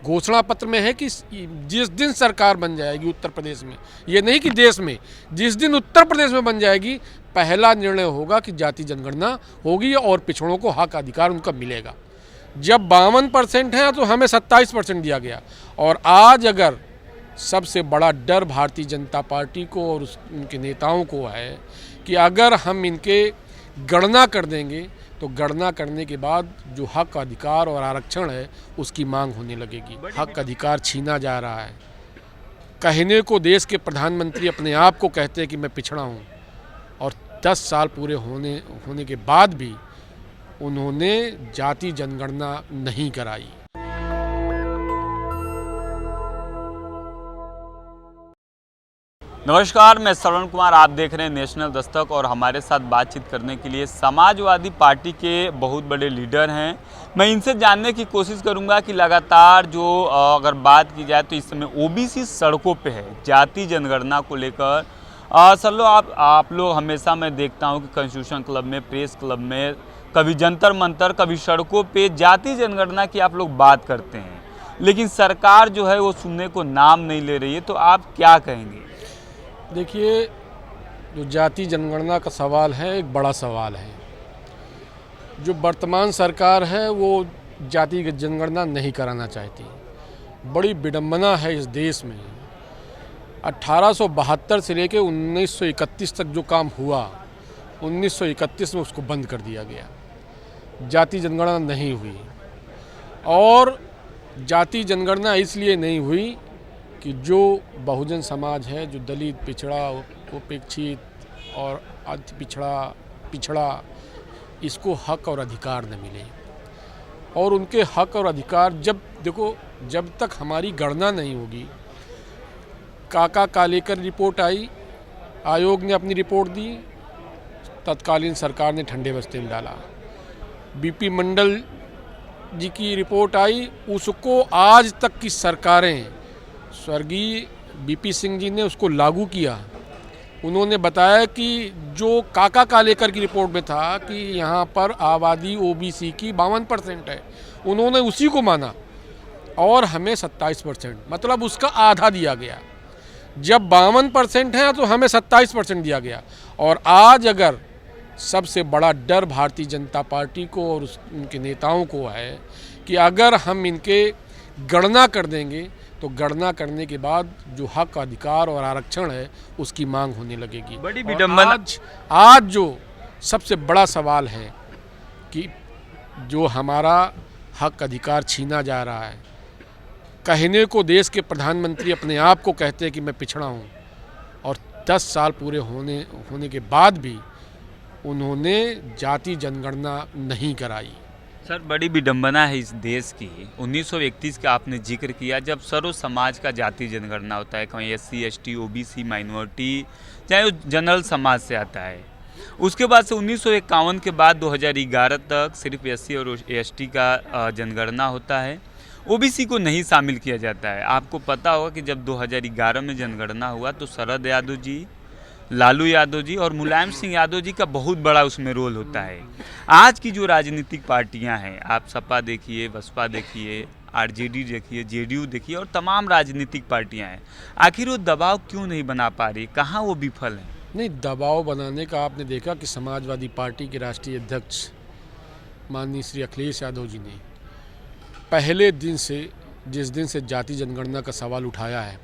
घोषणा पत्र में है कि जिस दिन सरकार बन जाएगी उत्तर प्रदेश में, ये नहीं कि देश में, जिस दिन उत्तर प्रदेश में बन जाएगी, पहला निर्णय होगा कि जाति जनगणना होगी और पिछड़ों को हक अधिकार उनका मिलेगा। जब 52% है तो हमें 27% दिया गया। और आज अगर सबसे बड़ा डर भारतीय जनता पार्टी को और उनके नेताओं को है कि अगर हम इनके गणना कर देंगे तो गणना करने के बाद जो हक अधिकार और आरक्षण है उसकी मांग होने लगेगी। हक अधिकार छीना जा रहा है। कहने को देश के प्रधानमंत्री अपने आप को कहते हैं कि मैं पिछड़ा हूँ, और 10 साल पूरे होने के बाद भी उन्होंने जाति जनगणना नहीं कराई। नमस्कार, मैं श्रवण कुमार, आप देख रहे हैं नेशनल दस्तक। और हमारे साथ बातचीत करने के लिए समाजवादी पार्टी के बहुत बड़े लीडर हैं। मैं इनसे जानने की कोशिश करूंगा कि लगातार जो अगर बात की जाए तो इस समय ओबीसी सड़कों पे है जाति जनगणना को लेकर। सर लोग आप लोग हमेशा मैं देखता हूं कि कॉन्स्टिट्यूशन क्लब में, प्रेस क्लब में, कभी जंतर मंतर, कभी सड़कों पे जाति जनगणना की आप लोग बात करते हैं, लेकिन सरकार जो है वो सुनने को नाम नहीं ले रही है। तो आप क्या कहेंगे? देखिए, जो जाति जनगणना का सवाल है एक बड़ा सवाल है। जो वर्तमान सरकार है वो जाति जनगणना नहीं कराना चाहती। बड़ी विडंबना है इस देश में। 1872 से लेकर 1931 तक जो काम हुआ, 1931 में उसको बंद कर दिया गया। जाति जनगणना नहीं हुई। और जाति जनगणना इसलिए नहीं हुई कि जो बहुजन समाज है, जो दलित, पिछड़ा, उपेक्षित और अति पिछड़ा, इसको हक और अधिकार न मिले। और उनके हक और अधिकार जब तक हमारी गणना नहीं होगी। काका कालेकर रिपोर्ट आई, आयोग ने अपनी रिपोर्ट दी, तत्कालीन सरकार ने ठंडे बस्ते में डाला। बीपी मंडल जी की रिपोर्ट आई, उसको आज तक की सरकारें, स्वर्गीय बीपी सिंह जी ने उसको लागू किया। उन्होंने बताया कि जो काका कालेकर की रिपोर्ट में था कि यहाँ पर आबादी ओबीसी की 52% है, उन्होंने उसी को माना और हमें 27%, मतलब उसका आधा दिया गया। जब 52% है तो हमें 27% दिया गया। और आज अगर सबसे बड़ा डर भारतीय जनता पार्टी को और उनके नेताओं को है कि अगर हम इनके गणना कर देंगे तो गणना करने के बाद जो हक अधिकार और आरक्षण है उसकी मांग होने लगेगी। बड़ी विडंबना। आज जो सबसे बड़ा सवाल है कि जो हमारा हक अधिकार छीना जा रहा है। कहने को देश के प्रधानमंत्री अपने आप को कहते हैं कि मैं पिछड़ा हूँ, और 10 साल पूरे होने के बाद भी उन्होंने जाति जनगणना नहीं कराई। सर, बड़ी विडंबना है इस देश की। 1931 का आपने जिक्र किया, जब सर्व समाज का जाति जनगणना होता है, कहीं SC ST OBC माइनॉरिटी, चाहे वो जनरल समाज से आता है। उसके बाद से 1951 के बाद 2011 तक सिर्फ SC और ST का जनगणना होता है। OBC को नहीं शामिल किया जाता है। आपको पता होगा कि जब 2011 में जनगणना हुआ तो शरद यादव जी, लालू यादव जी और मुलायम सिंह यादव जी का बहुत बड़ा उसमें रोल होता है। आज की जो राजनीतिक पार्टियां हैं, आप सपा देखिए, बसपा देखिए, RJD देखिए, JDU देखिए और तमाम राजनीतिक पार्टियां हैं, आखिर वो दबाव क्यों नहीं बना पा रही? कहाँ वो विफल हैं? नहीं, दबाव बनाने का आपने देखा कि समाजवादी पार्टी के राष्ट्रीय अध्यक्ष माननीय श्री अखिलेश यादव जी ने पहले दिन से, जिस दिन से जाति जनगणना का सवाल उठाया है,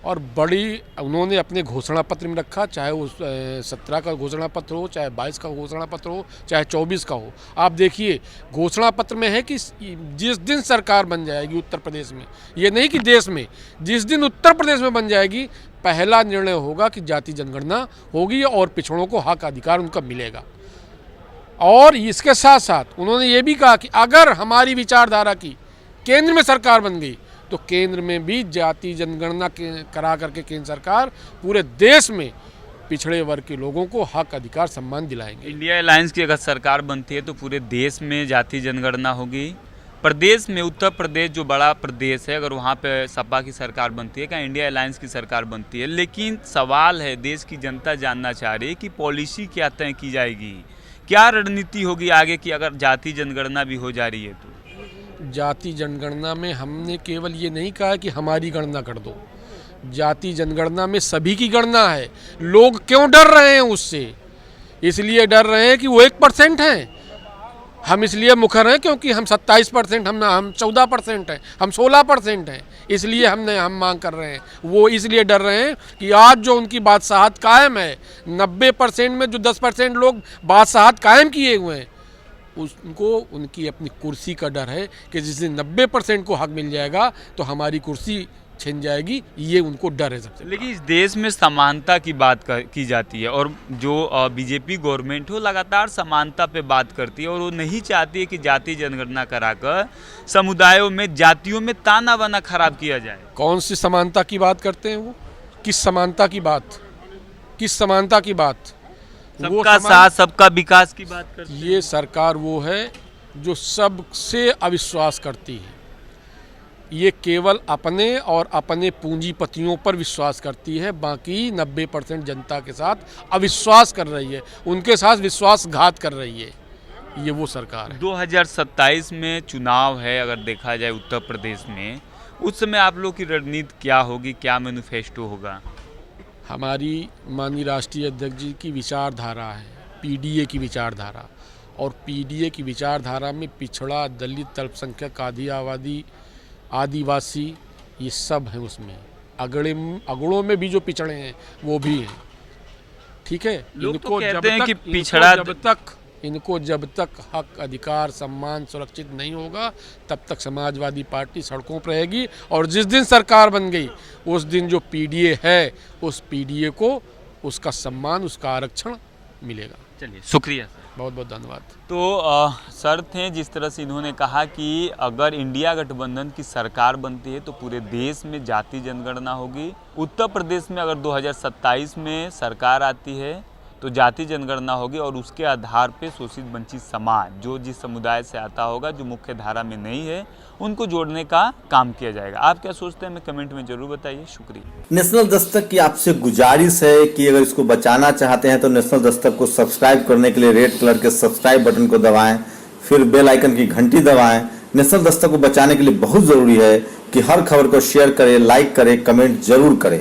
और बड़ी उन्होंने अपने घोषणा पत्र में रखा, चाहे वो 17 का घोषणा पत्र हो, चाहे 22 का घोषणा पत्र हो, चाहे 24 का हो। आप देखिए, घोषणा पत्र में है कि जिस दिन सरकार बन जाएगी उत्तर प्रदेश में, ये नहीं कि देश में, जिस दिन उत्तर प्रदेश में बन जाएगी, पहला निर्णय होगा कि जाति जनगणना होगी और पिछड़ों को हक अधिकार उनका मिलेगा। और इसके साथ साथ उन्होंने ये भी कहा कि अगर हमारी विचारधारा की केंद्र में सरकार बन गई तो केंद्र में भी जाति जनगणना करा करके केंद्र सरकार पूरे देश में पिछड़े वर्ग के लोगों को हक अधिकार सम्मान दिलाएंगे। इंडिया अलायंस की अगर सरकार बनती है तो पूरे देश में जाति जनगणना होगी। प्रदेश में उत्तर प्रदेश जो बड़ा प्रदेश है, अगर वहाँ पे सपा की सरकार बनती है, क्या इंडिया अलायंस की सरकार बनती है? लेकिन सवाल है, देश की जनता जानना चाह रही है कि पॉलिसी क्या तय की जाएगी, क्या रणनीति होगी आगे की अगर जाति जनगणना भी हो जा रही है तो? जाति जनगणना में हमने केवल ये नहीं कहा कि हमारी गणना कर दो। जाति जनगणना में सभी की गणना है। लोग क्यों डर रहे हैं उससे? इसलिए डर रहे हैं कि वो 1% हैं। हम इसलिए मुखर हैं क्योंकि हम 27%, हम 14% हैं, हम 16% हैं। इसलिए हम मांग कर रहे हैं। वो इसलिए डर रहे हैं कि आज जो उनकी बादशाहत कायम है, 90% में जो 10% लोग बादशाहत कायम किए हुए हैं, उनको उनकी अपनी कुर्सी का डर है कि जिस दिन 90% को हक मिल जाएगा तो हमारी कुर्सी छिन जाएगी। ये उनको डर है सबसे। लेकिन इस देश में समानता की बात की जाती है और जो बीजेपी गवर्नमेंट हो लगातार समानता पे बात करती है और वो नहीं चाहती है कि जाति जनगणना कराकर समुदायों में, जातियों में ताना बाना खराब किया जाए। कौन सी समानता की बात करते हैं वो? किस समानता की बात? किस समानता की बात? सबका साथ, सबका विकास की बात करती है। ये सरकार वो है जो सबसे अविश्वास करती है। ये केवल अपने और अपने पूंजीपतियों पर विश्वास करती है। बाकी 90% जनता के साथ अविश्वास कर रही है, उनके साथ विश्वासघात कर रही है। ये वो सरकार है। 2027 में चुनाव है, अगर देखा जाए उत्तर प्रदेश में, उस समय आप लोग की रणनीति क्या होगी, क्या मैनिफेस्टो होगा? हमारी माननीय राष्ट्रीय अध्यक्ष जी की विचारधारा है पीडीए की विचारधारा, और पीडीए की विचारधारा में पिछड़ा, दलित, अल्पसंख्यक, आदिवासी ये सब हैं। उसमें अगड़ों में भी जो पिछड़े हैं वो भी हैं। ठीक है, इनको जब तक हक, अधिकार, सम्मान सुरक्षित नहीं होगा तब तक समाजवादी पार्टी सड़कों पर रहेगी। और जिस दिन सरकार बन गई उस दिन जो पीडीए है, उस पीडीए को उसका सम्मान, उसका आरक्षण मिलेगा। चलिए, शुक्रिया सर, बहुत बहुत धन्यवाद। तो सर थे, जिस तरह से इन्होंने कहा कि अगर इंडिया गठबंधन की सरकार बनती है तो पूरे देश में जाति जनगणना होगी। उत्तर प्रदेश में अगर 2027 में सरकार आती है तो जाति जनगणना होगी और उसके आधार पे शोषित वंचित समाज, जो जिस समुदाय से आता होगा, जो मुख्य धारा में नहीं है, उनको जोड़ने का काम किया जाएगा। आप क्या सोचते हैं, हमें कमेंट में जरूर बताइए। शुक्रिया। नेशनल दस्तक की आपसे गुजारिश है कि अगर इसको बचाना चाहते हैं तो नेशनल दस्तक को सब्सक्राइब करने के लिए रेड कलर के सब्सक्राइब बटन को दबाएं, फिर बेल आइकन की घंटी दबाएं। नेशनल दस्तक को बचाने के लिए बहुत जरूरी है कि हर खबर को शेयर करें, लाइक करें, कमेंट जरूर करें।